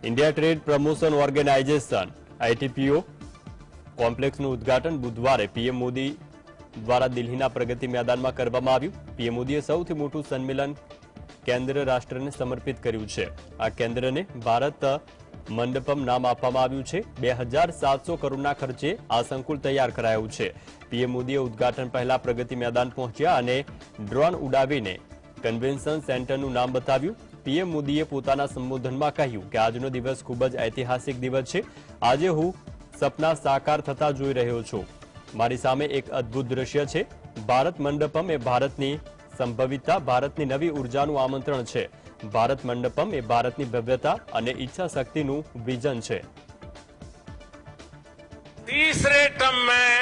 India trade promotion organisation ITPO કોમ્પ્લેક્સનું ઉદ્ઘાટન બુધવારે પીએમ મોદી દ્વારા દિલ્હીના પ્રગતિ મેદાનમાં કરવામાં આવ્યું। પીએમ મોદીએ સૌથી મોટું સંમેલન કેન્દ્ર રાષ્ટ્રને સમર્પિત કર્યું છે। આ કેન્દ્રને ભારત મંડપમ નામ આપવામાં આવ્યું છે। 2700 કરોડના ખર્ચે આ સંકુલ તૈયાર કરાયું છે। પીએમ મોદીએ ઉદ્ઘાટન પહેલા પ્રગતિ મેદાન પહોંચ્યા અને ડ્રોન ઉડાવીને કન્વેન્શન સેન્ટરનું નામ બતાવ્યું। પીએમ મોદીએ પોતાના સંબોધનમાં કહ્યું કે આજનો દિવસ ખૂબ જ ઐતિહાસિક દિવસ છે। આજે હું સપના સાકાર થતા જોઈ રહ્યો છું। મારી સામે એક અદ્ભુત દ્રશ્ય છે। ભારત મંડપમ એ ભારતની સંભવિતતા, ભારતની નવી ઉર્જાનું આમંત્રણ છે। भारत मंडपम ए भारतनी भव्यता और इच्छा शक्ति विजन है। तीसरे टर्म में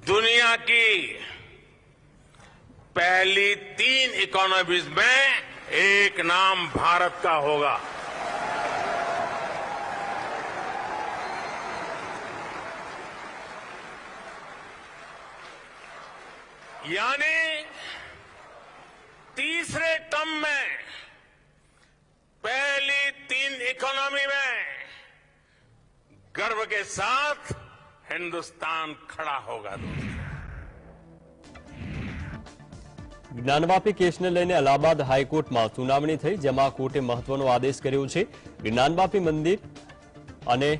दुनिया की पहली 3 इकोनॉमीज में एक नाम भारत का होगा। यानी तीसरे टर्म में पहली 3 इकोनॉमी में गर्व के साथ हिंदुस्तान खड़ा होगा। ज्ञानवापी केसने लईने अलाहाबाद हाईकोर्ट में सुनावणी थई, जेमां कोर्टे महत्वनो आदेश कर्यो छे। ज्ञानवापी मंदिर अने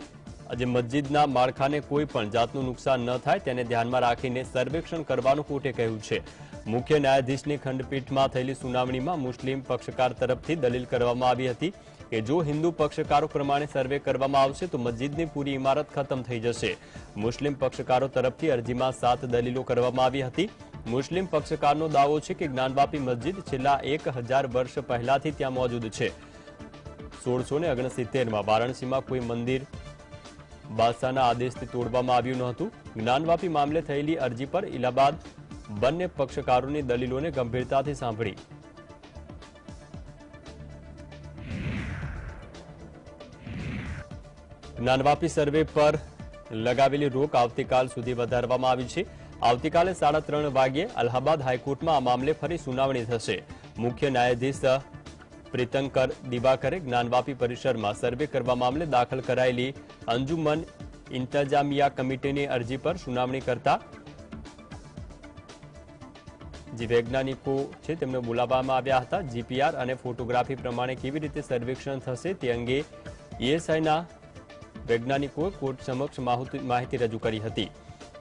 आज मस्जिदना माळखाने कोई पण जातनुं नुकसान न थाय तेने ध्यानमां राखीने सर्वेक्षण करवानुं कोर्टे कह्युं छे। मुख्य न्यायाधीशनी खंडपीठमां थयेली सुनावणीमां मुस्लिम पक्षकार तरफथी दलील करवामां आवी हती के जो हिंदू पक्षकारो प्रमाणे सर्वे करवामां आवशे तो मस्जिदनी पूरी इमारत खत्म थई जशे। मुस्लिम पक्षकारो तरफथी अरजीमां 7 दलीलो करवामां आवी हती। मुस्लिम पक्षकारनो दावो छे के ज्ञानवापी मस्जिद छेल्ला 1000 वर्ष पहेलाथी त्यां मौजूद छे। 1669 में वाराणसीमां कोई मंदिर बादशाहना आदेशथी तोड़वामां आव्युं नहोतुं। ज्ञानवापी मामले थयेली अरजी पर इलाहाबाद बंने पक्षकारोनी दलीलोने गंभीरताथी सांभळी। ज्ञानवापी सर्वे पर लगावेली रोक आवतीकाल सुधी वधारवामां आवी छे। आवतीकाले 3:30 वाग्ये अलाहाबाद हाईकोर्टमां आ मामले फरी सुनावणी थशे। मुख्य न्यायाधीश प्रीतंकर दिवाकरे ज्ञानवापी परिसरमां सर्वे करवा मामले दाखल करायेली अंजुमन इंतजामिया कमिटीनी अरजी पर सुनावणी करता जे वैज्ञानिको छे तेमने बोलाववामां आव्या हता। जीपीआर अने फोटोग्राफी प्रमाणे केवी रीते सर्वेक्षण थशे ते अंगे एएसआईना वैज्ञानिकोए कोर्ट समक्ष माहिती रजू करी हती।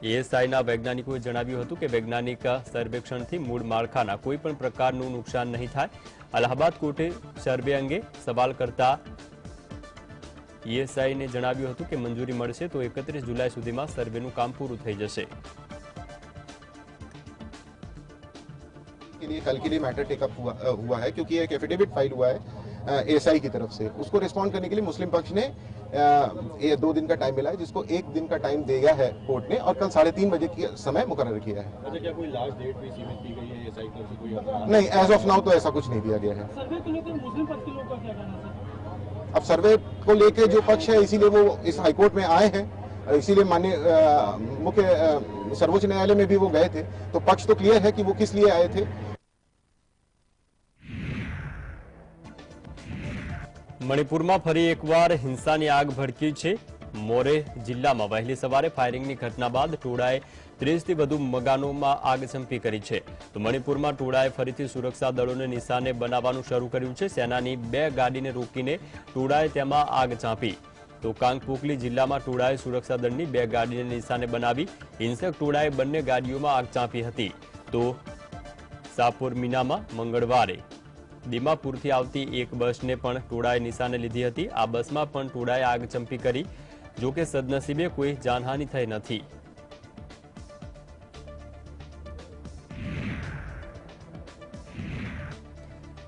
एएसआईना वैज्ञानिकोए जणाव्युं हतुं के वैज्ञानिक सर्वेक्षणथी मूळ माळखाना कोईपण प्रकारनुं नुकसान नहीं थाय। अलाहाबाद कोर्टे सर्वे अंगे सवाल करता एएसआईने जणाव्युं हतुं के मंजूरी मळशे तो 31 जुलाई सुधीमां सर्वेनुं काम पूरुं थई जशे। के लिए कल के लिए मैटर टेकअप हुआ है क्योंकि एक एफिडेविट फाइल हुआ है एएसआई की तरफ से। उसको रिस्पॉन्ड करने के लिए मुस्लिम पक्ष ने 2 दिन का टाइम मिला है, जिसको 1 दिन का टाइम दिया है कोर्ट ने और कल 3:30 बजे की समय मुकर्रर किया है। अच्छा, क्या कोई लास्ट डेट भी सीमित की गई है एएसआई की तरफ से? कोई नहीं, एज ऑफ नाउ तो ऐसा कुछ नहीं दिया गया है। सर्वे को लेकर मुस्लिम पक्ष के लोग का क्या कहना है? अब सर्वे को लेकर जो पक्ष है इसीलिए वो इस हाईकोर्ट में आए हैं, इसीलिए माननीय मुख्य सर्वोच्च न्यायालय में भी वो गए थे। तो पक्ष तो क्लियर है कि वो किस लिए आए थे। मणिपुर में फरी एकवार हिंसानी आग भड़की है। मोरे जिला में वहेली सवारे फायरिंगनी घटना बाद टोळाए 30 थी वधु मकानों में आग चंपी करी है। तो मणिपुर में टोळाए फरीथी सुरक्षा दळोने निशाने बनाववानुं शरू कर्युं छे। सेनानी 2 गाड़ीने रोकीने टोळाए तेमां आग चांपी। तो कांगपोकली जिला में टोळाए सुरक्षा दळनी 2 गाड़ीने निशाने बनावी। हिंसक टोळाए बंने गाड़ीओं में आग चांपी हती। तो सापुर मीना में मंगळवारे दीमापुरथी आवती एक बस ने पण टोळाए निशाने लीधी हती। आ बस में पण टोळाए आग चंपी करी, जो कि सदनसीबे कोई जानहानि थई नथी।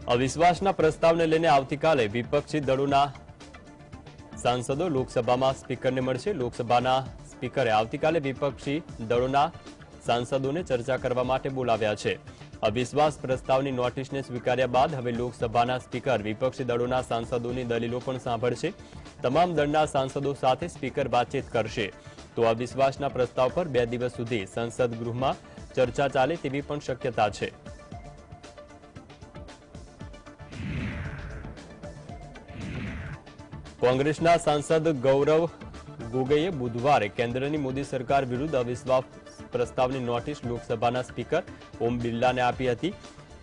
अविश्वासना प्रस्तावने लईने आवतीकाले विपक्षी दळोना सांसदों लोकसभा में स्पीकर ने मळशे। लोकसभाना स्पीकरे आवतीकाले विपक्षी दळोना सांसदों ने चर्चा करवा माटे बोलाव्या छे। अविश्वास प्रस्तावनी नोटिसने स्वीकार्या बाद हवे लोकसभाना स्पीकर विपक्षी दळोना सांसदोनी दलीलो पण सांभळशे। तमाम दळना सांसदों साथे स्पीकर बातचीत करशे। तो अविश्वासना प्रस्ताव पर 2 दिवस सुधी संसद गृहमां चर्चा चाले तेवी पण शक्यता छे। કોંગ્રેસના સાંસદ ગૌરવ ગોગોઈએ બુધવારે કેન્દ્રની મોદી સરકાર વિરુદ્ધ અવિશ્વાસ પ્રસ્તાવની નોટિસ લોકસભાના સ્પીકર ઓમ બિરલાને આપી હતી,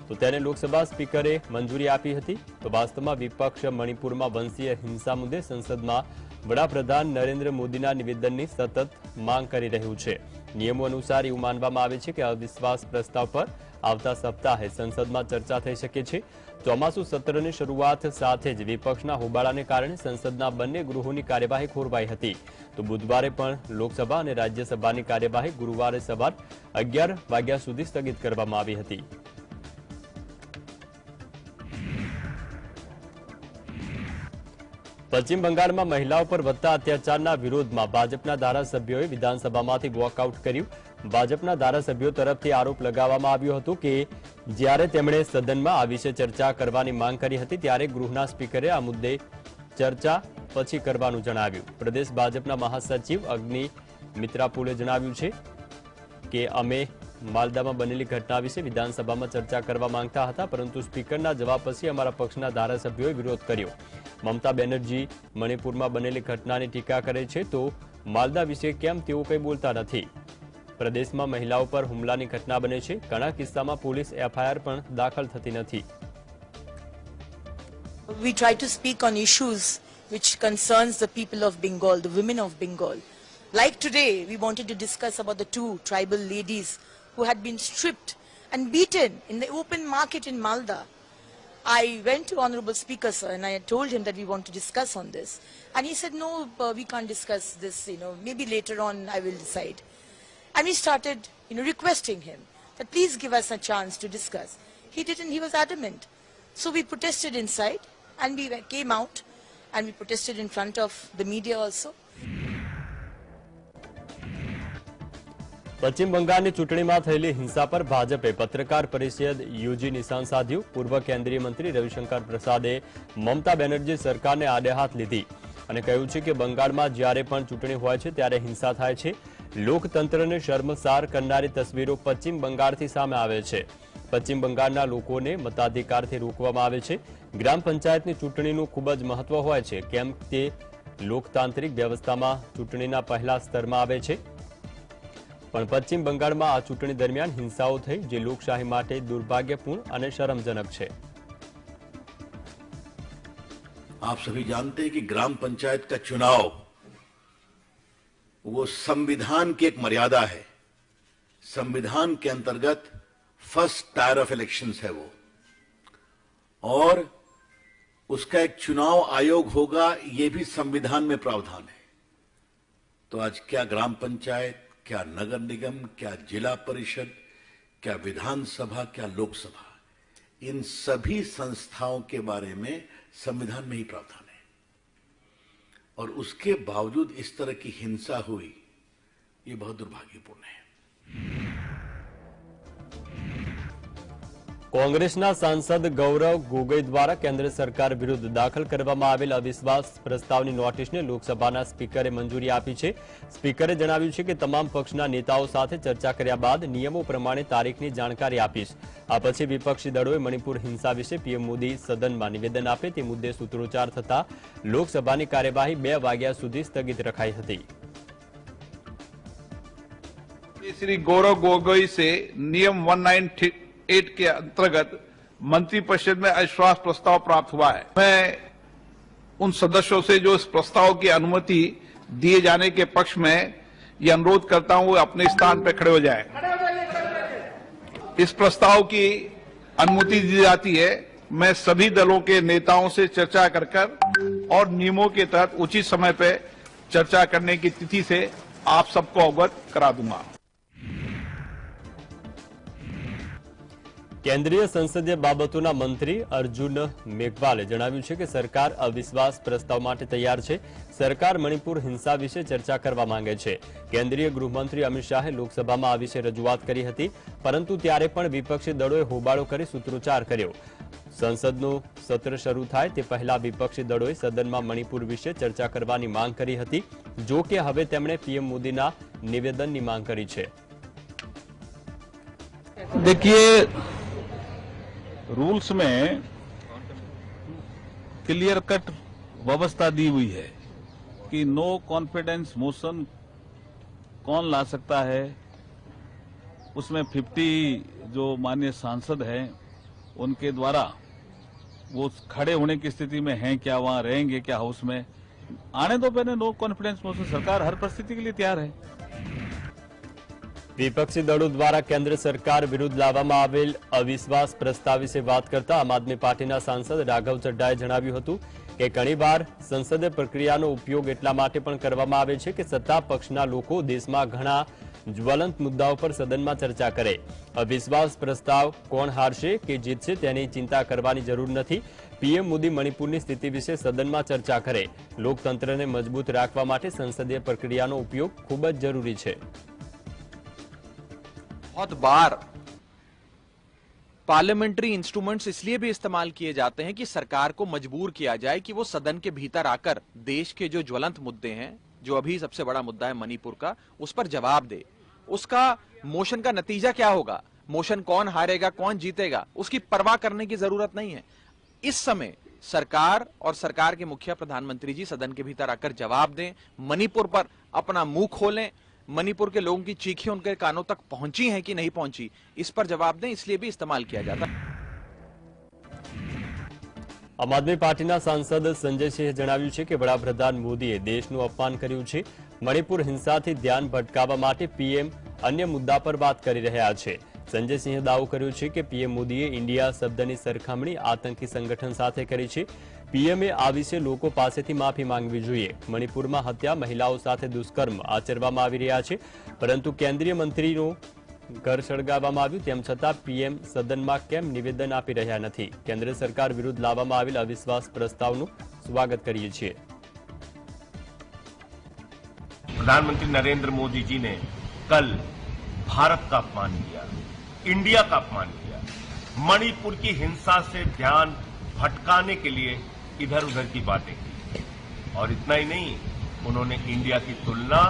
તો તેને લોકસભા સ્પીકરે મંજૂરી આપી હતી. તો વાસ્તવમાં વિપક્ષ મણિપુરમાં વંશીય હિંસા મુદ્દે સંસદમાં વડાપ્રધાન નરેન્દ્ર મોદીના નિવેદનની સતત માંગ કરી રહ્યું છે. નિયમો અનુસાર એવું માનવામાં આવે છે કે અવિશ્વાસ પ્રસ્તાવ પર આવતા સપ્તાહે સંસદમાં ચર્ચા થઈ શકે છે. ચોમાસુ સત્રની શરૂઆત સાથે જ વિપક્ષના હોબાળાને કારણે સંસદના બંને ગૃહોની કાર્યવાહી ખોરવાઈ હતી. તો બુધવારે પણ લોકસભા અને રાજ્યસભાની કાર્યવાહી ગુરુવારે સવાર 11 વાગ્યા સુધી સ્થગિત કરવામાં આવી હતી. પશ્ચિમ બંગાળમાં મહિલાઓ પર વધતા અત્યાચારના વિરોધમાં ભાજપના ધારાસભ્યોએ વિધાનસભામાંથી વોકઆઉટ કર્યું. ભાજપના ધારાસભ્યો તરફથી આરોપ લગાવવામાં આવ્યો હતો કે જ્યારે તેમણે સદનમાં આ વિશે ચર્ચા કરવાની માંગ કરી હતી ત્યારે ગૃહના સ્પીકરે આ મુદ્દે ચર્ચા પછી કરવાનું જણાવ્યું. પ્રદેશ ભાજપના મહાસચિવ અગ્નિ મિત્રાપુલે જણાવ્યું છે કે અમે માલદામાં બનેલી ઘટના વિશે વિધાનસભામાં ચર્ચા કરવા માંગતા હતા, પરંતુ સ્પીકરના જવાબ પછી અમારા પક્ષના ધારાસભ્યોએ વિરોધ કર્યો. મમતા બેનર્જી મણિપુરમાં બનેલી ઘટનાની ટીકા કરે છે, તો માલદા વિશે કેમ તેઓ કંઈ બોલતા નથી? પ્રદેશમાં મહિલાઓ પર હુમલાની ઘટના બને છે, ઘણા કિસ્સામાં પોલીસ એફઆઈઆર પણ દાખલ થતી નથી. We try to speak on issues which concerns the people of Bengal, the women of Bengal. Like today, we wanted to discuss about the two tribal ladies who had been stripped and beaten in the open market in Malda. I went to Honorable Speaker, sir, and I told him that we want to discuss on this. And he said, no, we can't discuss this, maybe later on I will decide. And we started, requesting him that please give us a chance to discuss. He didn't, he was adamant. So we protested inside and we came out and we protested in front of the media also. પશ્ચિમ બંગાળની ચૂંટણીમાં થયેલી હિંસા પર ભાજપે પત્રકાર પરિષદ યોજી નિશાન સાધ્યું. પૂર્વ કેન્દ્રીય મંત્રી રવિશંકર પ્રસાદે મમતા બેનર્જી સરકારને આડે હાથ લીધી અને કહ્યું છે કે બંગાળમાં જ્યારે પણ ચૂંટણી હોય છે ત્યારે હિંસા થાય છે. લોકતંત્રને શર્મસાર કરનારી તસવીરો પશ્ચિમ બંગાળથી સામે આવે છે. પશ્ચિમ બંગાળના લોકોને મતાધિકારથી રોકવામાં આવે છે. ગ્રામ પંચાયતની ચૂંટણીનું ખૂબ જ મહત્વ હોય છે, કેમ તે લોકતાંત્રિક વ્યવસ્થામાં ચૂંટણીના પહેલા સ્તરમાં આવે છે. પણ પશ્ચિમ બંગાળમાં આ ચૂંટણી દરમિયાન હિંસાઓ થઈ, જે લોકશાહી માટે દુર્ભાગ્યપૂર્ણ અને શરમજનક છે. आप सभी जानते हैं कि ग्राम पंचायत का चुनाव वो संविधान की एक मर्यादा है. संविधान के अंतर्गत फर्स्ट टायर ऑफ इलेक्शंस है वो, और उसका एक चुनाव आयोग होगा, ये भी संविधान में प्रावधान है. तो आज क्या ग्राम पंचायत, क्या नगर निगम, क्या जिला परिषद, क्या विधानसभा, क्या लोकसभा, इन सभी संस्थाओं के बारे में संविधान में ही प्रावधान है. और उसके बावजूद इस तरह की हिंसा हुई, ये बहुत दुर्भाग्यपूर्ण है. કોંગ્રેસના સાંસદ ગૌરવ ગોગોઈ દ્વારા કેન્દ્ર સરકાર વિરુદ્ધ દાખલ કરવામાં આવેલ અવિશ્વાસ પ્રસ્તાવની નોટિસને લોકસભાના સ્પીકરે મંજૂરી આપી છે. સ્પીકરે જણાવ્યું છે કે તમામ પક્ષના નેતાઓ સાથે ચર્ચા કર્યા બાદ નિયમો પ્રમાણે તારીખની જાણકારી આપીશ. આ પછી વિપક્ષી દળોએ મણિપુર હિંસા વિશે પીએમ મોદી સદનમાં નિવેદન આપે તે મુદ્દે સૂત્રોચ્ચાર થતા લોકસભાની કાર્યવાહી 2 વાગ્યા સુધી સ્થગિત રખાઈ હતી. श्री गौरव गोगोई से नियम 198 के अंतर्गत मंत्रिपरिषद में अविश्वास प्रस्ताव प्राप्त हुआ है. मैं उन सदस्यों से जो इस प्रस्ताव की अनुमति दिए जाने के पक्ष में ये अनुरोध करता हूं, वो अपने स्थान पर खड़े हो जाएं. इस प्रस्ताव की अनुमति दी जाती है. मैं सभी दलों के नेताओं से चर्चा कर और नियमों के तहत उचित समय पर चर्चा करने की तिथि से आप सबको अवगत करा दूंगा. કેન્દ્રીય સંસદીય બાબતોના મંત્રી અર્જુન મેઘવાલે જણાવ્યું છે કે સરકાર અવિશ્વાસ પ્રસ્તાવ માટે તૈયાર છે. સરકાર મણિપુર હિંસા વિશે ચર્ચા કરવા માંગે છે. કેન્દ્રીય ગૃહમંત્રી અમિત શાહે લોકસભામાં આ વિશે રજૂઆત કરી હતી, પરંતુ ત્યારે પણ વિપક્ષી દળોએ હોબાળો કરી સૂત્રોચ્ચાર કર્યો. સંસદનું સત્ર શરૂ થાય તે પહેલા વિપક્ષી દળોએ સદનમાં મણિપુર વિશે ચર્ચા કરવાની માંગ કરી હતી. જો કે હવે તેમણે પીએમ મોદીના નિવેદનની માંગ કરી છે. देखिए, रूल्स में क्लियर कट व्यवस्था दी हुई है कि नो कॉन्फिडेंस मोशन कौन ला सकता है, उसमें 50 जो माननीय सांसद हैं उनके द्वारा वो खड़े होने की स्थिति में हैं क्या, वहां रहेंगे क्या हाउस में, आने दो पहले नो कॉन्फिडेंस मोशन। सरकार हर परिस्थिति के लिए तैयार है। વિપક્ષી દળો દ્વારા કેન્દ્ર સરકાર વિરુદ્ધ લાવવામાં આવેલ અવિશ્વાસ પ્રસ્તાવ વિશે વાત કરતા આમ આદમી પાર્ટીના સાંસદ રાઘવ ચડ્ડાએ જણાવ્યું હતું કે ઘણીવાર સંસદીય પ્રક્રિયાનો ઉપયોગ એટલા માટે પણ કરવામાં આવે છે કે સત્તા પક્ષના લોકો દેશમાં ઘણા જ્વલંત મુદ્દાઓ પર સદનમાં ચર્ચા કરે। અવિશ્વાસ પ્રસ્તાવ કોણ હારશે કે જીતશે તેની ચિંતા કરવાની જરૂર નથી। પીએમ મોદી મણિપુરની સ્થિતિ વિશે સદનમાં ચર્ચા કરે। લોકતંત્રને મજબૂત રાખવા માટે સંસદીય પ્રક્રિયાનો ઉપયોગ ખૂબ જ જરૂરી છે। बहुत बार पार्लियामेंट्री इंस्ट्रूमेंट्स इसलिए भी इस्तेमाल किए जाते हैं कि सरकार को मजबूर किया जाए कि वो सदन के भीतर आकर देश के जो ज्वलंत मुद्दे हैं, जो अभी सबसे बड़ा मुद्दा है मणिपुर का, उस पर जवाब दे। उसका मोशन का नतीजा क्या होगा, मोशन कौन हारेगा कौन जीतेगा, उसकी परवाह करने की जरूरत नहीं है। इस समय सरकार और सरकार के मुखिया प्रधानमंत्री जी सदन के भीतर आकर जवाब दें, मणिपुर पर अपना मुंह खोलें। मणिपुर के लोगों की चीखें उनके कानों तक पहुंची हैं कि नहीं पहुंची, इस पर जवाब दें, इसलिए भी इस्तेमाल किया जाता है। આમ આદમી પાર્ટીના સાંસદ સંજય સિંહે જણાવ્યું છે કે વડાપ્રધાન મોદીએ દેશનું અપમાન કર્યું છે। મણિપુર હિંસાથી ધ્યાન ભટકાવવા માટે પીએમ અન્ય મુદ્દા પર વાત કરી રહ્યા છે। સંજય સિંહે દાવો કર્યો છે કે પીએમ મોદીએ ઇન્ડિયા શબ્દની સરખામણી આતંકી સંગઠન સાથે કરી છે। પીએમએ આ વિશે લોકો પાસેથી માફી માંગવી જોઈએ। મણિપુરમાં હત્યા, મહિલાઓ સાથે દુષ્કર્મ આચરવામાં આવી રહ્યા છે, પરંતુ કેન્દ્રીય મંત્રીનું ઘર સળગાવવામાં આવ્યું તેમ છતાં પીએમ સદનમાં કેમ નિવેદન આપી રહ્યા નથી? કેન્દ્ર સરકાર વિરુદ્ધ લાવવામાં આવેલ અવિશ્વાસ પ્રસ્તાવનું સ્વાગત કરીએ છીએ। प्रधानमंत्री नरेंद्र मोदी जी ने कल भारत का अपमान किया, इंडिया का अपमान किया, मणिपुर की हिंसा से ध्यान भटकाने के लिए इधर उधर की बातें की, और इतना ही नहीं, उन्होंने इंडिया की तुलना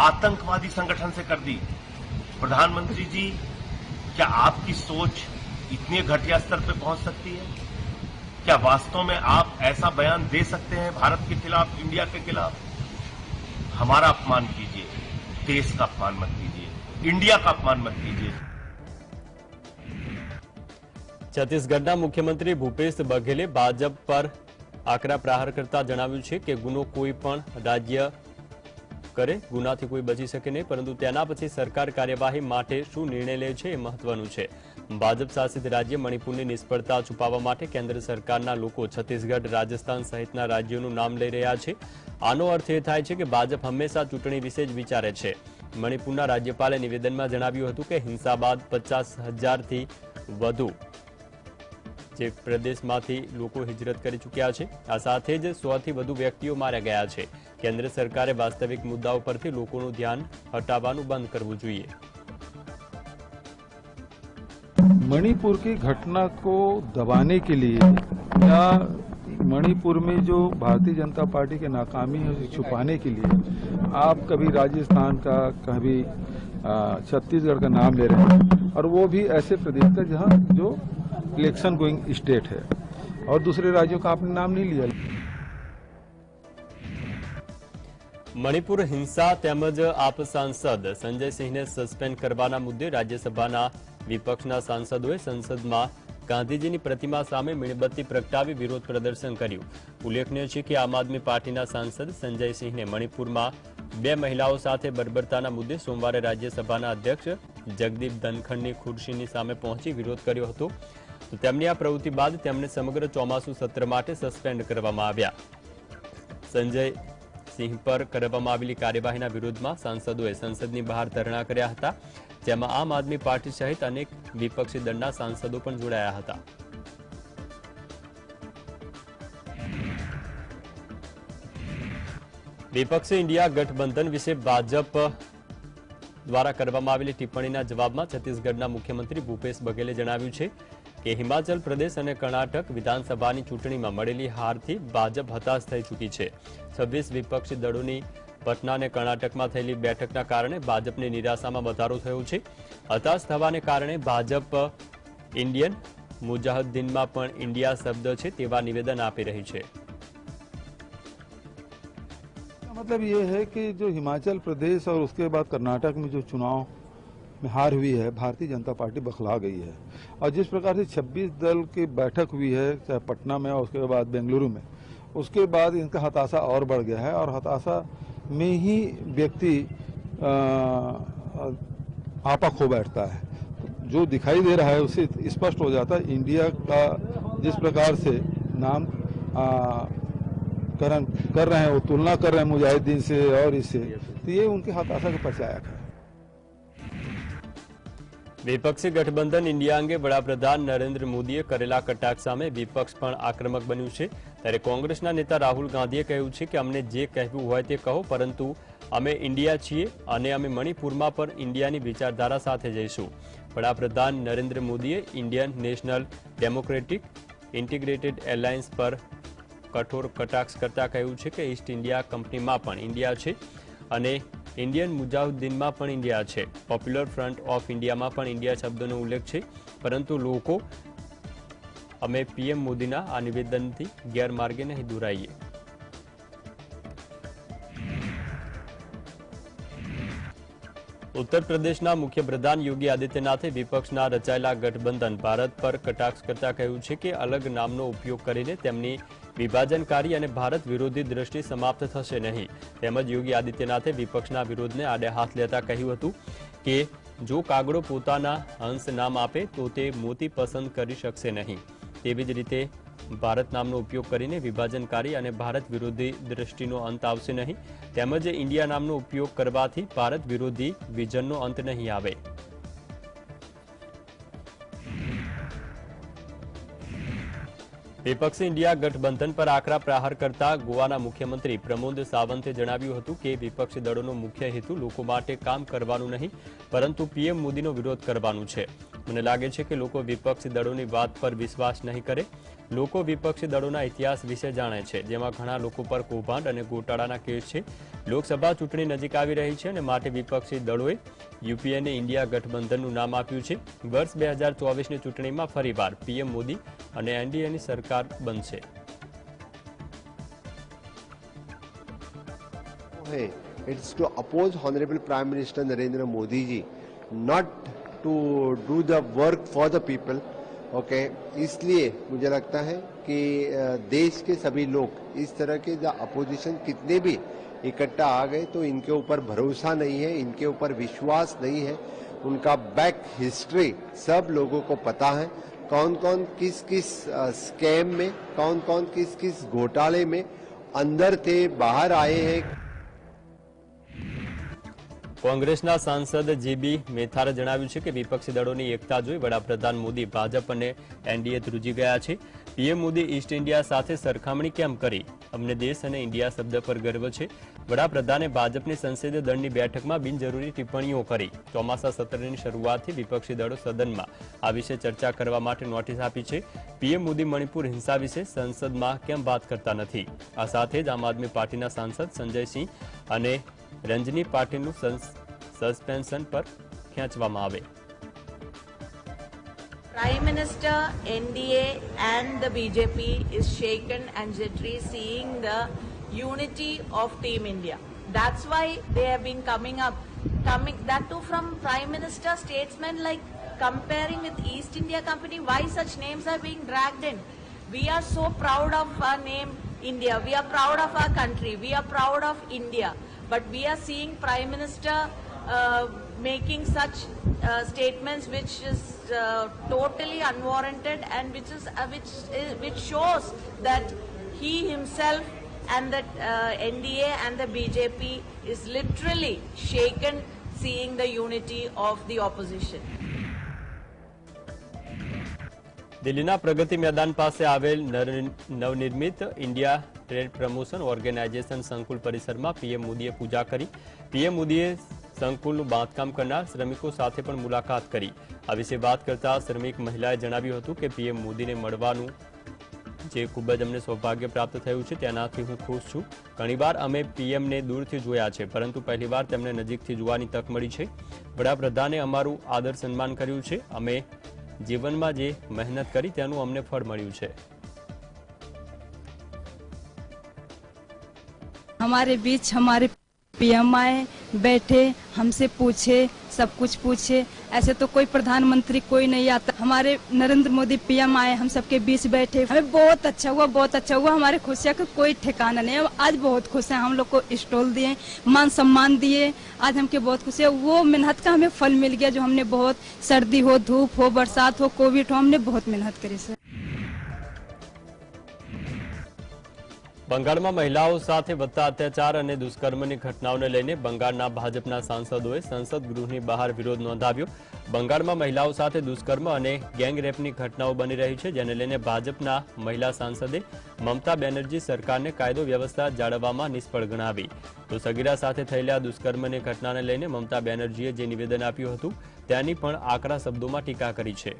आतंकवादी संगठन से कर दी। प्रधानमंत्री जी, क्या आपकी सोच इतने घटिया स्तर पर पहुंच सकती है? क्या वास्तव में आप ऐसा बयान दे सकते हैं भारत के खिलाफ, इंडिया के खिलाफ? हमारा अपमान कीजिए, देश का अपमान मत कीजिए, इंडिया का अपमान मत कीजिए। છત્તીસગઢના મુખ્યમંત્રી ભૂપેશ બઘેલે ભાજપ પર આકરા પ્રહાર કરતા જણાવ્યું છે કે ગુનો કોઈ પણ રાજ્ય કરે, ગુનાથી કોઈ બચી શકે નહીં, પરંતુ તેના પછી સરકાર કાર્યવાહી માટે શું નિર્ણય લે છે એ મહત્વનું છે। ભાજપ શાસિત રાજ્ય મણિપુરની નિષ્ફળતા છુપાવવા માટે કેન્દ્ર સરકારના લોકો છત્તીસગઢ, રાજસ્થાન સહિતના રાજ્યોનું નામ લઈ રહ્યા છે। આનો અર્થ એ થાય છે કે ભાજપ હંમેશા ચૂંટણી વિશે જ વિચારે છે। મણિપુરના રાજ્યપાલે નિવેદનમાં જણાવ્યું હતું કે હિંસા બાદ 50,000થી વધુ જે પ્રદેશમાંથી લોકો હિજરત કરી ચૂક્યા છે। આ સાથે જ 100થી વધુ વ્યક્તિઓ માર્યા ગયા છે। કેન્દ્ર સરકારે વાસ્તવિક મુદ્દાઓ પરથી લોકોનું ધ્યાન હટાવવાનું બંધ કરવું જોઈએ। मणिपुर की घटना को दबाने के लिए या मणिपुर में जो भारतीय जनता पार्टी की नाकामी है उसे छुपाने के लिए आप कभी राजस्थान का, कभी छत्तीसगढ़ का नाम ले रहे हैं, और वो भी ऐसे प्रदेश का जहां जो इलेक्शन गोइंग स्टेट है, और दूसरे राज्यों का आपने नाम नहीं लिया। મણિપુર હિંસા તેમજ આપ સાંસદ સંજય સિંહને સસ્પેન્ડ કરવાના મુદ્દે રાજ્યસભાના વિપક્ષના સાંસદોએ સંસદમાં ગાંધીજીની પ્રતિમા સામે મીણબત્તી પ્રગટાવી વિરોધ પ્રદર્શન કર્યું। ઉલ્લેખનીય છે કે આમ આદમી પાર્ટીના સાંસદ સંજય સિંહને મણિપુરમાં 2 મહિલાઓ સાથે બર્બરતાના મુદ્દે સોમવારે રાજ્યસભાના અધ્યક્ષ જગદીપ ધનખડની ખુરશીની સામે પહોંચી વિરોધ કર્યો હતો। તો તેમની આ પ્રવૃત્તિ બાદ તેમને સમગ્ર ચોમાસુ સત્ર માટે સસ્પેન્ડ કરવામાં આવ્યા। સંજય સિંહ પર કરવામાં આવેલી કાર્યવાહીના વિરોધમાં સાંસદોએ સંસદની બહાર ધરણા કર્યા હતા, જેમાં આમ આદમી પાર્ટી સહિત અનેક વિપક્ષી દળના સાંસદો પણ જોડાયા હતા। વિપક્ષે ઇન્ડિયા ગઠબંધન વિશે ભાજપ દ્વારા કરવામાં આવેલી ટિપ્પણીના જવાબમાં છત્તીસગઢના મુખ્યમંત્રી ભૂપેશ બઘેલે જણાવ્યું છે કે હિમાચલ પ્રદેશ અને કર્ણાટક વિધાનસભાની ચૂંટણીમાં મળેલી હારથી ભાજપ હતાશ થઈ ચૂકી છે। 26 વિપક્ષી દળોની પટના અને કર્ણાટકમાં થયેલી બેઠકના કારણે ભાજપની નિરાશામાં વધારો થયો છે। હતાશ થવાને કારણે ભાજપ ઇન્ડિયન મુજાહિદ્દીનમાં પણ ઇન્ડિયા શબ્દ છે તેવા નિવેદન આપી રહી છે। मतलब ये है कि जो हिमाचल प्रदेश और उसके बाद कर्नाटक में जो चुनाव में हार हुई है, भारतीय जनता पार्टी बखला गई है। और जिस प्रकार से 26 दल की बैठक हुई है, चाहे पटना में और उसके बाद बेंगलुरु में, उसके बाद इनका हताशा और बढ़ गया है और हताशा में ही व्यक्ति आपा खो बैठता है। जो दिखाई दे रहा है उससे स्पष्ट हो जाता है इंडिया का जिस प्रकार से नाम कर रहे हैं, वो तुलना कर रहे हैं मुजाहिदीन से और इससे, तो ये उनके हताशा का परिचायक है। विपक्षी गठबंधन इंडिया अंगे वડાપ્રધાન નરેન્દ્ર મોદીએ કરેલા કટાક્ષ સામે વિપક્ષ પણ આક્રમક બન્યું છે। ત્યારે કોંગ્રેસના નેતા રાહુલ ગાંધીએ કહ્યું છે કે અમને જે કહેવું હોય તે કહો, પરંતુ અમે ઇન્ડિયા છીએ અને અમે મણિપુરમાં પણ ઇન્ડિયાની વિચારધારા સાથે જઈશું। વડાપ્રધાન નરેન્દ્ર મોદીએ Indian national democratic integrated alliance પર કઠોર કટાક્ષ કરતા કહ્યું છે કે ઈસ્ટ ઇન્ડિયા કંપનીમાં પણ ઇન્ડિયા છે અને इंडियन मुजाहिदीन में पण इंडिया है। पॉप्युलर फ्रंट ऑफ इंडिया में पण इंडिया शब्दों उल्लेख है, परंतु लोको अमे पीएम मोदीना आ निवेदनथी गैरमार्गे नहीं दोराईए। उत्तर प्रदेशना मुख्यप्रधान योगी आदित्यनाथे विपक्षना रचायेला गठबंधन भारत पर कटाक्ष करता कह્યું છે કે અલગ નામનો ઉપયોગ કરીને તેમની વિભાજનકારી અને ભારત વિરોધી દ્રષ્ટિ સમાપ્ત થશે નહીં। તેમજ યોગી આદિત્યનાથે વિપક્ષના વિરોધને આડે હાથ લેતા કહ્યું હતું કે જો કાગડો પોતાના હંસ નામ આપે તો તે મોતી પસંદ કરી શકશે નહીં। તેવી જ રીતે ભારત નામનો ઉપયોગ કરીને વિભાજનકારી અને ભારત વિરોધી દ્રષ્ટિનો અંત આવશે નહીં। તેમજ ઇન્ડિયા નામનો ઉપયોગ કરવાથી ભારત વિરોધી વિઝનનો અંત નહીં આવે। વિપક્ષે ઇન્ડિયા ગઠબંધન પર આકરા પ્રહાર કરતા ગોવાના મુખ્યમંત્રી પ્રમોદ સાવંતે જણાવ્યું હતું કે વિપક્ષી દળોનો મુખ્ય હેતુ લોકો માટે કામ કરવાનું નહીં, પરંતુ પીએમ મોદીનો વિરોધ કરવાનું છે। મને લાગે છે કે લોકો વિપક્ષી દળોની વાત પર વિશ્વાસ નહીં કરે। લોકો વિપક્ષી દળોના ઇતિહાસ વિશે જાણે છે, જેમાં ઘણા લોકો પર કૌભાંડ અને ગોટાળાના કેસ છે। લોકસભા ચૂંટણી નજીક આવી રહી છે અને માટે વિપક્ષી દળોએ યુપીએને ઇન્ડિયા ગઠબંધનનું નામ આપ્યું છે। વર્ષ 2024ની ચૂંટણીમાં ફરીવાર પીએમ મોદી અને એનડીએની સરકાર બનશે। It's to oppose Honorable Prime Minister Narendra Modi ji, not to do the work for the people. Okay इसलिए मुझे लगता है कि देश के सभी लोग इस तरह के अपोजिशन कितने भी इकट्ठा आ गए तो इनके ऊपर भरोसा नहीं है, इनके ऊपर विश्वास नहीं है। उनका बैक हिस्ट्री सब लोगों को पता है, कौन कौन किस किस स्कैम में, कौन कौन किस किस घोटाले में अंदर थे, बाहर आए हैं। કોંગ્રેસના સાંસદ જીબી મેથારે જણાવ્યું છે કે વિપક્ષી દળોની એકતા જોઈ વડાપ્રધાન મોદી ભાજપ અને એનડીએ ધ્રુજી ગયા છે। પીએમ મોદી ઈસ્ટ ઇન્ડિયા સાથે સરખામણી કેમ કરી? અમને દેશ અને ઇન્ડિયા શબ્દ પર ગર્વ છે। વડાપ્રધાને ભાજપની સંસદીય દળની બેઠકમાં બિનજરૂરી ટિપ્પણીઓ કરી। ચોમાસા સત્રની શરૂઆતથી વિપક્ષી દળો સદનમાં આ વિશે ચર્ચા કરવા માટે નોટિસ આપી છે। પીએમ મોદી મણિપુર હિંસા વિશે સંસદમાં કેમ વાત કરતા નથી? આ સાથે જ આમ આદમી પાર્ટીના સાંસદ સંજય સિંહ અને રંજની પાટીલનું સસ્પેન્શન પર ખેંચવામાં આવે। Prime Minister, NDA and the BJP is shaken and jittery seeing the unity of Team India. That's why they have been coming that too from Prime Minister, statesmen like comparing with East India Company. Why such names are being dragged in? We are so proud of our name India. We are proud of our country. We are proud of India. But we are seeing Prime Minister making such statements which is totally unwarranted and which shows that he himself and that NDA and the BJP is literally shaken seeing the unity of the opposition. દિલ્હીના પ્રગતિ મેદાન પાસે આવેલ નવનિર્મિત India trade promotion organisation સંકુલ પરિસરમાં PM મોદીએ પૂજા કરી। PM મોદીએ સંકુલનું બાંધકામ કરનાર શ્રમિકો સાથે પણ મુલાકાત કરી। આ વિશે વાત કરતા શ્રમિક મહિલાએ જણાવ્યું હતું કે પીએમ મોદીને મળવાનું જે ખૂબ જ અમને સૌભાગ્ય પ્રાપ્ત થયું છે તેનાથી હું ખુશ છું। ઘણીવાર અમે પીએમને દૂરથી જોયા છે, પરંતુ પહેલીવાર તેમને નજીકથી જોવાની તક મળી છે। વડાપ્રધાને અમારું આદર સન્માન કર્યું છે। અમે જીવનમાં જે મહેનત કરી તેનું અમને ફળ મળ્યું છે। हमारे बीच हमारे पीएम आए, बैठे, हमसे पूछे, सब कुछ पूछे। ऐसे तो कोई प्रधानमंत्री कोई नहीं आता। हमारे नरेंद्र मोदी पीएम आए, हम सबके बीच बैठे, हमें बहुत अच्छा हुआ, बहुत अच्छा हुआ। हमारे खुशियाँ का कोई ठिकाना नहीं है। आज बहुत खुश हैं। हम लोग को स्टॉल दिए, मान सम्मान दिए, आज हमके बहुत खुशी है। वो मेहनत का हमें फल मिल गया, जो हमने बहुत, सर्दी हो, धूप हो, बरसात हो, कोविड हो, हमने बहुत मेहनत करी सर। બંગાળમાં મહિલાઓ સાથે વધતા અત્યાચાર અને દુષ્કર્મની ઘટનાઓને લઈને બંગાળના ભાજપના સાંસદોએ સંસદ ગૃહની બહાર વિરોધ નોંધાવ્યો। બંગાળમાં મહિલાઓ સાથે દુષ્કર્મ અને ગેંગરેપની ઘટનાઓ બની રહી છે, જેને લઈને ભાજપના મહિલા સાંસદે મમતા બેનર્જી સરકારને કાયદો વ્યવસ્થા જાળવવામાં નિષ્ફળ ગણાવી। તો સગીરા સાથે થયેલા દુષ્કર્મની ઘટનાને લઈને મમતા બેનર્જીએ જે નિવેદન આપ્યું હતું તેની પણ આકરા શબ્દોમાં ટીકા કરી છે।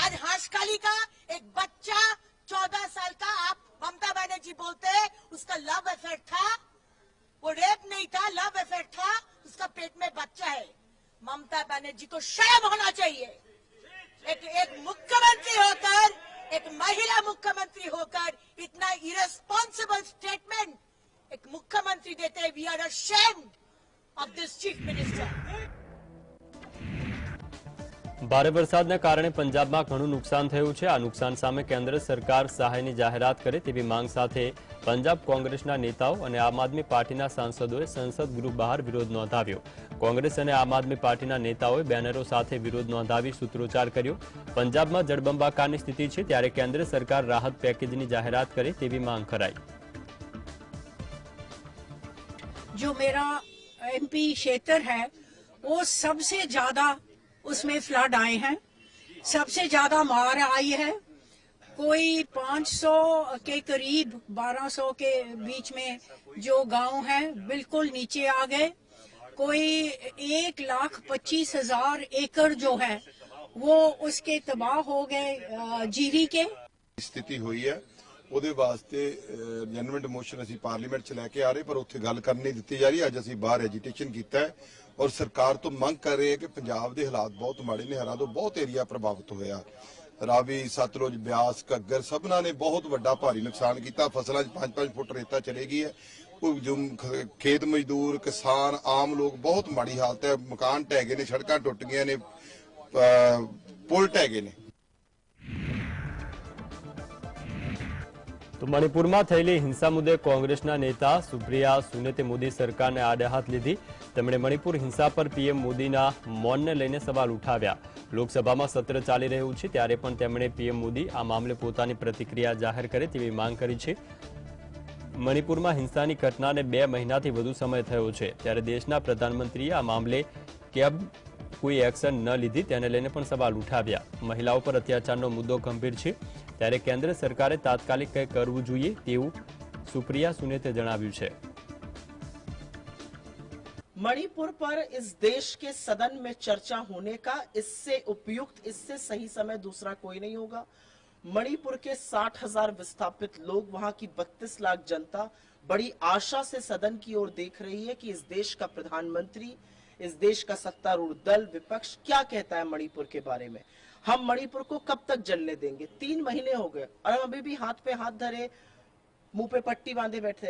आज हाशकाली का एक बच्चा 14 साल का, आप ममता बनर्जी बोलते हैं उसका लव अफेयर था, वो रेप नहीं था, लव अफेयर था, उसका पेट में बच्चा है। ममता बनर्जी को शर्म होना चाहिए। एक मुख्यमंत्री होकर, एक महिला मुख्यमंत्री होकर इतना इरेस्पॉन्सिबल स्टेटमेंट एक मुख्यमंत्री देते हैं। We are ashamed of this chief minister. ભારે વરસાદના કારણે પંજાબમાં ઘણું નુકસાન થયું છે। આ નુકસાન સામે કેન્દ્ર સરકાર સહાયની જાહેરાત કરે તેવી માંગ સાથે પંજાબ કોંગ્રેસના નેતાઓ અને આમ આદમી પાર્ટીના સાંસદોએ સંસદ ગૃહ બહાર વિરોધ નોંધાવ્યો। કોંગ્રેસ અને આમ આદમી પાર્ટીના નેતાઓએ બેનરો સાથે વિરોધ નોંધાવી સૂત્રોચ્ચાર કર્યો। પંજાબમાં જળબંબાકારની સ્થિતિ છે, ત્યારે કેન્દ્ર સરકાર રાહત પેકેજની જાહેરાત કરે તેવી માંગ કરાઈ। जो मेरा एमपी क्षेत्र है वो सबसे ज्यादा उसमें फ्लड आए हैं, सबसे ज्यादा मार आई है। कोई 500 के करीब 1200 के बीच में जो गांव हैं बिल्कुल नीचे आ गए। कोई 1,25,000 एकड़ जो है वो उसके तबाह हो गए। जीरी के स्थिति हुई है ਉਹਦੇ ਵਾਸਤੇ ਜਨਮੈਂਟ ਮੋਸ਼ਨ ਅਸੀਂ ਪਾਰਲੀਮੈਂਟ ਚ ਲੈ ਕੇ ਆ ਰਹੇ, ਪਰ ਉੱਥੇ ਗੱਲ ਕਰਨ ਨਹੀਂ ਦਿੱਤੀ ਜਾ ਰਹੀ। ਅੱਜ ਅਸੀਂ ਬਾਹਰ ਐਜੀਟੇਸ਼ਨ ਕੀਤਾ ਹੈ ਔਰ ਸਰਕਾਰ ਤੋਂ ਮੰਗ ਕਰ ਰਹੇ ਹਾਂ ਕਿ ਪੰਜਾਬ ਦੇ ਹਾਲਾਤ ਬਹੁਤ ਮਾੜੇ ਨੇ। ਹੜ੍ਹਾਂ ਤੋਂ ਬਹੁਤ ਏਰੀਆ ਪ੍ਰਭਾਵਿਤ ਹੋਇਆ। ਰਾਵੀ, ਸਤਲੁਜ, ਬਿਆਸ, ਘੱਗਰ ਸਭਨਾਂ ਨੇ ਬਹੁਤ ਵੱਡਾ ਭਾਰੀ ਨੁਕਸਾਨ ਕੀਤਾ। ਫਸਲਾਂ 'ਚ 5-5 ਫੁੱਟ ਰੇਤਾ ਚਲੇ ਗਈ ਹੈ। ਜੋ ਖੇਤ ਮਜ਼ਦੂਰ, ਕਿਸਾਨ, ਆਮ ਲੋਕ ਬਹੁਤ ਮਾੜੀ ਹਾਲਤ ਹੈ। ਮਕਾਨ ਢਹਿ ਗਏ ਨੇ, ਸੜਕਾਂ ਟੁੱਟ ਗਈਆਂ ਨੇ, ਪੁਲ ਢਹਿ ਗਏ ਨੇ। તો મણિપુરમાં થયેલી હિંસા મુદ્દે કોંગ્રેસના નેતા સુપ્રિયા સુનેતે મોદી સરકારને આડે હાથ લીધી। તેમણે મણિપુર હિંસા પર પીએમ મોદીના મૌનને લઈને સવાલ ઉઠાવ્યા। લોકસભામાં સત્ર ચાલી રહ્યું છે ત્યારે પણ તેમણે પીએમ મોદી આ મામલે પોતાની પ્રતિક્રિયા જાહેર કરે તેવી માંગ કરી છે। મણિપુરમાં હિંસાની ઘટનાને 2 મહિનાથી વધુ સમય થયો છે, ત્યારે દેશના પ્રધાનમંત્રીએ આ મામલે કેમ કોઈ એક્શન ન લીધી તેને લઈને પણ સવાલ ઉઠાવ્યા। મહિલાઓ પર અત્યાચારનો મુદ્દો ગંભીર છે, ત્યારે કેન્દ્ર સરકારે તાત્કાલિક કંઈ કરવું જોઈએ તેવું સુપ્રિયા સુનેતે જણાવ્યું છે। मणिपुर पर इस देश के सदन में चर्चा होने का इससे उपयुक्त, इससे सही समय दूसरा कोई नहीं होगा। मणिपुर के 60,000 विस्थापित लोग, वहां की 32 लाख जनता बड़ी आशा से सदन की ओर देख रही है कि इस देश का प्रधानमंत्री, इस देश का सत्तारूढ़ दल, विपक्ष क्या कहता है मणिपुर के बारे में। हम मणिपुर को कब तक जलने देंगे? 3 महीने हो गए और हम अभी भी हाथ पे हाथ धरे, मुंह पे पट्टी बांधे बैठे।